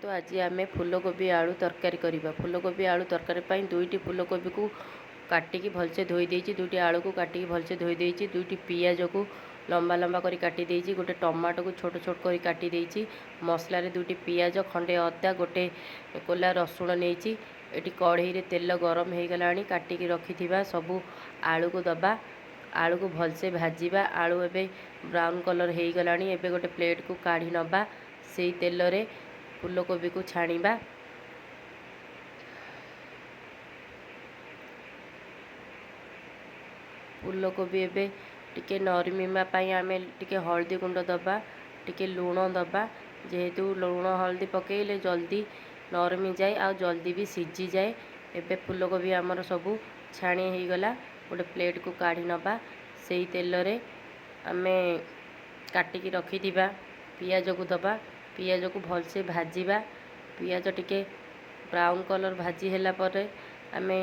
चलतु आज आम फूलकोबी आलू तरकारी करवा। फूलकोबी आलू तरकारी पर दुईटी फूलकोबी को काटिकी भलसे धोई देइछि, दुईटी आलू को काटिकी भलसे धोई देइछि, दुईटी पियाज को लंबा लंबा करी काटी देइछि, गोटे टमाटो को छोट छोट करी काटी देइछि। मसला रे दुईटी पियाज खंडे अदा गोटे कोला रसुण नेइछि। एटी कढ़ई रे तेल गरम हो गलानी, काटिकी रखिथिबा सबू आलू को दबा, आलू को भलसे भाजीबा। आलू एबे ब्राउन कलर हो गलानी। एबे गोटे प्लेट को काढ़ी नबा, सेई तेल रे फूलकोबी को छाणीबा। फूलकोबी एबे टिके नरमिमा पाई आमे टिके हल्दी गुंड दबा, टिके लूण दबा। जेहेतु लूण हल्दी पकेइले जल्दी नरमी जाए आ जल्दी भी सीझी जाए। एबे फूलकोबी आमर सबू छाणी हो गला। गोटे प्लेट को काढ़ी नबा, सेई तेल रे आमे काटिकी रखिथिबा पियाज को दबा, पियाज को भलसे भाजीबा। पियाज टिके ब्राउन कलर भाजी होला परे आमे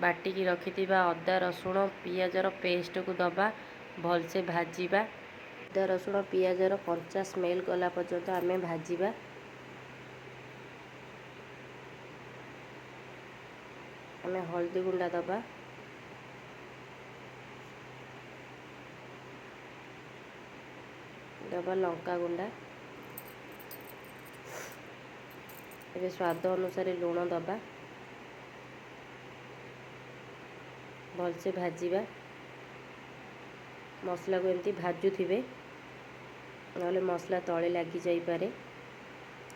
बाटिकी रखिथिबा अदा रसुण पियाजर पेस्ट को दबा, भलसे भाजीबा। अदा रसुण पियाजर कंचा स्मेल गला पर्यंत आमे भाजीबा। आमे हल्दी गुंडा दबा, दबा लंका गुंडा। एबे स्वाद अनुसार लूण दबा, भलसे भाजीबा। मसला को एमती भाजुथिबे नले मसला तले लागी जाई पारे।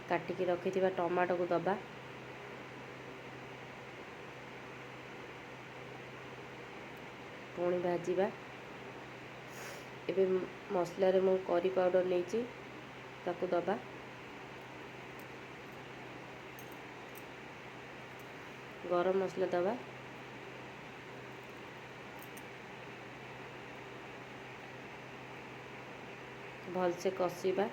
काटिकी रखिथिबा टमाटो को दबा, पुणी भाजीबा। एबे मसला रे मु करी पाउडर नेइछि ताकू दबा, गरम मसला दबा। भलसे कषिबा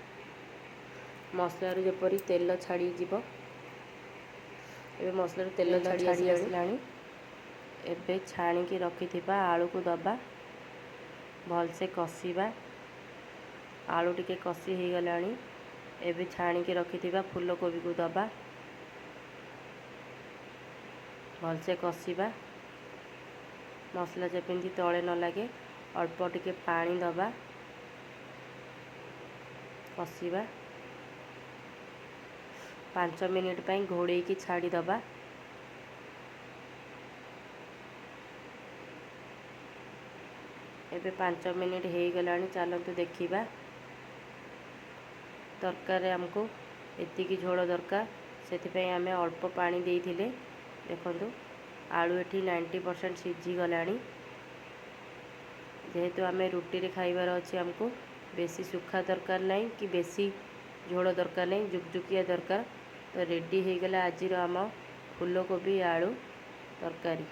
मसला रे जेपरी तेल छाड़ी जीवो। एबे मसला रे तेल छाड़ी आसलानी। एबे छाणी की रखिथिबा आलू को दबा, भलसे कषिबा। आलू टिके कषि हो गलानी। एबे छाणी की रखिथिबा फूलकोबी को दबा, भलसे कषिबा। मसला जेपिंदी तले न लागे अल्प टिके पानी दबा, कषिबा। 5 मिनिट पाई घोड़े की छाड़ी दबा। एबे 5 मिनिट हो गलानी, चलतु देखिबा। तरकारी आमको एतिकी झोल दरकार, से आमे अल्प पानी देइथिले। देखंतु आलू एठी 90% सीझी गलानी। जेहेतु आमे रुटी रे खाइबार अछि, आमको बेसी सुखा दरकार नहीं कि बेसी झोल दरकार नहीं, जुकजुकिया दरकार। तो रेडी हो गला आज आम फूलकोबी आलू तरकारी।